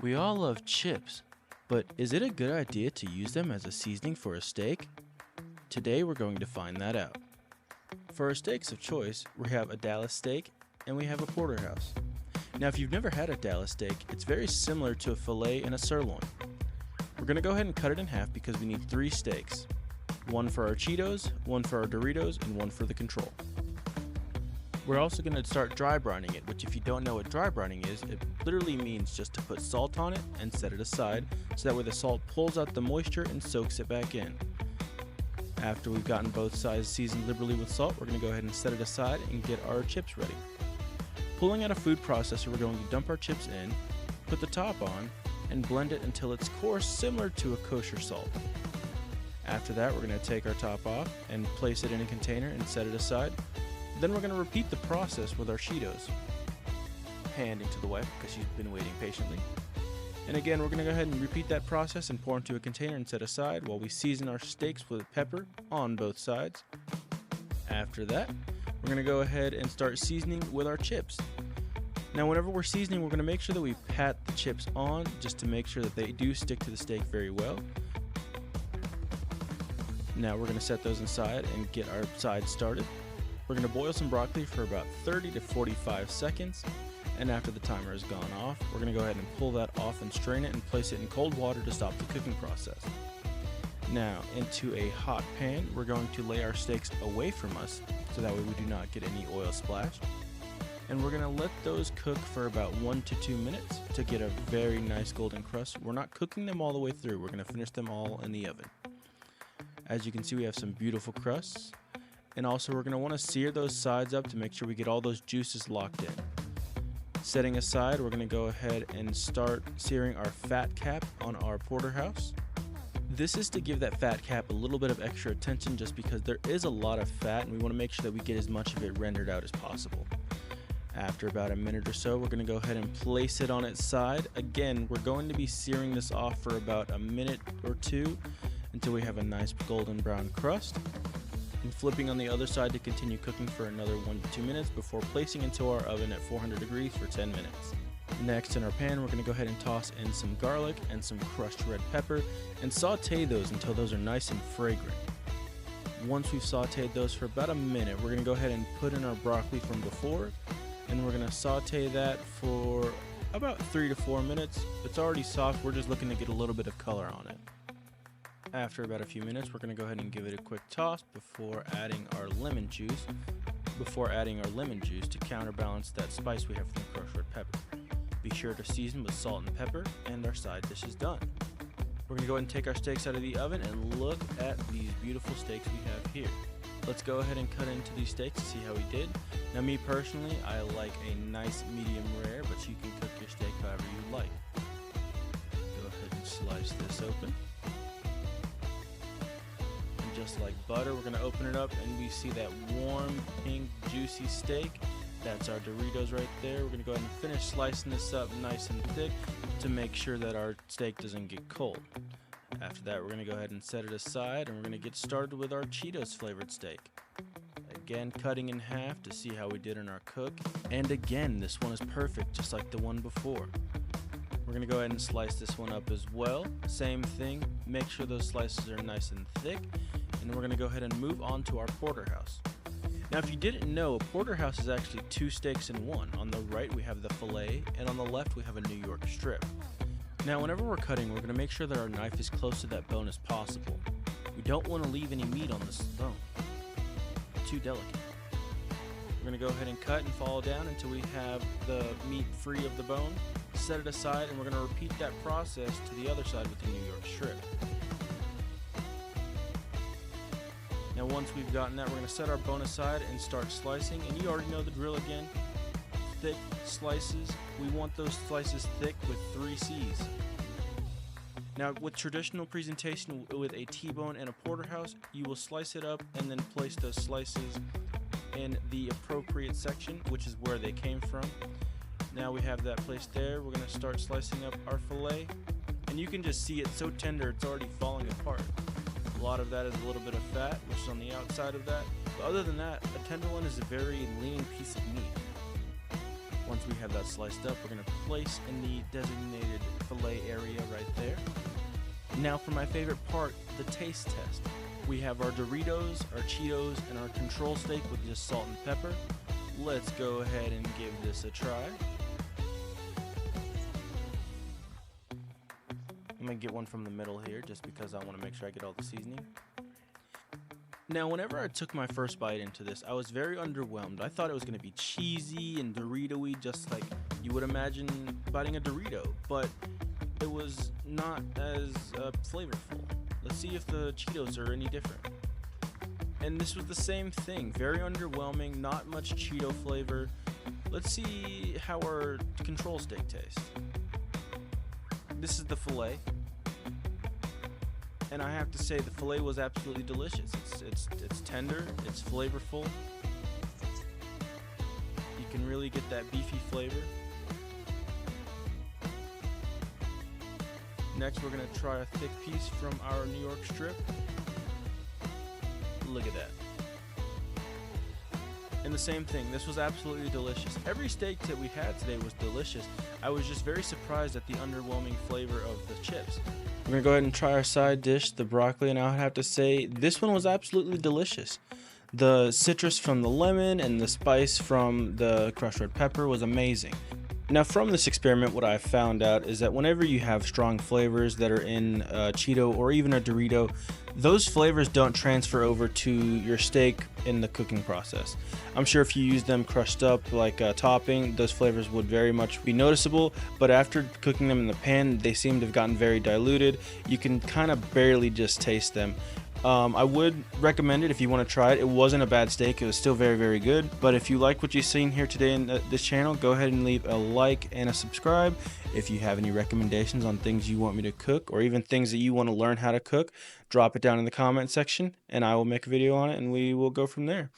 We all love chips, but is it a good idea to use them as a seasoning for a steak? Today we're going to find that out. For our steaks of choice, we have a Dallas steak and we have a porterhouse. Now if you've never had a Dallas steak, it's very similar to a filet and a sirloin. We're going to go ahead and cut it in half because we need 3 steaks. One for our Cheetos, one for our Doritos, and one for the control. We're also going to start dry brining it, which if you don't know what dry brining is, it literally means just to put salt on it and set it aside, so that way the salt pulls out the moisture and soaks it back in. After we've gotten both sides seasoned liberally with salt, we're going to go ahead and set it aside and get our chips ready. Pulling out a food processor, we're going to dump our chips in, put the top on, and blend it until it's coarse, similar to a kosher salt. After that, we're going to take our top off and place it in a container and set it aside. Then we're going to repeat the process with our Cheetos. Handing to the wife because she's been waiting patiently. And again, we're going to go ahead and repeat that process and pour into a container and set aside while we season our steaks with pepper on both sides. After that, we're going to go ahead and start seasoning with our chips. Now whenever we're seasoning, we're going to make sure that we pat the chips on just to make sure that they do stick to the steak very well. Now we're going to set those aside and get our sides started. We're going to boil some broccoli for about 30 to 45 seconds, and after the timer has gone off, we're going to go ahead and pull that off and strain it and place it in cold water to stop the cooking process. Now, into a hot pan, we're going to lay our steaks away from us, so that way we do not get any oil splashed. And we're going to let those cook for about 1 to 2 minutes to get a very nice golden crust. We're not cooking them all the way through, we're going to finish them all in the oven. As you can see, we have some beautiful crusts. And also we're going to want to sear those sides up to make sure we get all those juices locked in. Setting aside, we're going to go ahead and start searing our fat cap on our porterhouse. This is to give that fat cap a little bit of extra attention just because there is a lot of fat and we want to make sure that we get as much of it rendered out as possible. After about a minute or so, we're going to go ahead and place it on its side. Again, we're going to be searing this off for about a minute or 2 until we have a nice golden brown crust. And flipping on the other side to continue cooking for another 1 to 2 minutes before placing into our oven at 400 degrees for 10 minutes. Next in our pan, we're going to go ahead and toss in some garlic and some crushed red pepper and saute those until those are nice and fragrant. Once we've sauteed those for about a minute, we're going to go ahead and put in our broccoli from before, and we're going to saute that for about 3 to 4 minutes. It's already soft, we're just looking to get a little bit of color on it. After about a few minutes, we're going to go ahead and give it a quick toss before adding our lemon juice to counterbalance that spice we have from the crushed red pepper. Be sure to season with salt and pepper, and our side dish is done. We're going to go ahead and take our steaks out of the oven and look at these beautiful steaks we have here. Let's go ahead and cut into these steaks to see how we did. Now me personally, I like a nice medium rare, but you can cook your steak however you like. Go ahead and slice this open. Just like butter, we're going to open it up and we see that warm, pink, juicy steak. That's our Doritos right there. We're going to go ahead and finish slicing this up nice and thick to make sure that our steak doesn't get cold. After that, we're going to go ahead and set it aside and we're going to get started with our Cheetos flavored steak. Again, cutting in half to see how we did in our cook. And again, this one is perfect, just like the one before. We're going to go ahead and slice this one up as well. Same thing, make sure those slices are nice and thick. And we're going to go ahead and move on to our porterhouse. Now if you didn't know, a porterhouse is actually 2 steaks in one. On the right we have the filet, and on the left we have a New York strip. Now whenever we're cutting, we're going to make sure that our knife is close to that bone as possible. We don't want to leave any meat on this bone. Too delicate. We're going to go ahead and cut and follow down until we have the meat free of the bone. Set it aside, and we're going to repeat that process to the other side with the New York strip. Now once we've gotten that, we're going to set our bone aside and start slicing, and you already know the drill again. Thick slices. We want those slices thick with 3 C's. Now with traditional presentation with a T-bone and a porterhouse, you will slice it up and then place those slices in the appropriate section, which is where they came from. Now we have that placed there. We're going to start slicing up our filet, and you can just see it's so tender it's already falling apart. A lot of that is a little bit of fat, which is on the outside of that. But other than that, a tenderloin is a very lean piece of meat. Once we have that sliced up, we're going to place in the designated fillet area right there. Now for my favorite part, the taste test. We have our Doritos, our Cheetos, and our control steak with just salt and pepper. Let's go ahead and give this a try. I'm going to get one from the middle here just because I want to make sure I get all the seasoning. Now, whenever I took my first bite into this, I was very underwhelmed. I thought it was going to be cheesy and Dorito-y, just like you would imagine biting a Dorito, but it was not as flavorful. Let's see if the Cheetos are any different. And this was the same thing, very underwhelming, not much Cheeto flavor. Let's see how our control steak tastes. This is the filet. And I have to say the filet was absolutely delicious. It's tender, it's flavorful. You can really get that beefy flavor. Next, we're gonna try a thick piece from our New York strip. Look at that. And the same thing, this was absolutely delicious. Every steak that we had today was delicious. I was just very surprised at the underwhelming flavor of the chips. We're gonna go ahead and try our side dish, the broccoli, and I would have to say this one was absolutely delicious. The citrus from the lemon and the spice from the crushed red pepper was amazing. Now from this experiment, what I found out is that whenever you have strong flavors that are in a Cheeto or even a Dorito, those flavors don't transfer over to your steak in the cooking process. I'm sure if you use them crushed up like a topping, those flavors would very much be noticeable, but after cooking them in the pan, they seem to have gotten very diluted. You can kind of barely just taste them. I would recommend it if you want to try it. It wasn't a bad steak. It was still very, very good. But if you like what you've seen here today in this channel, go ahead and leave a like and a subscribe. If you have any recommendations on things you want me to cook or even things that you want to learn how to cook, drop it down in the comment section and I will make a video on it and we will go from there.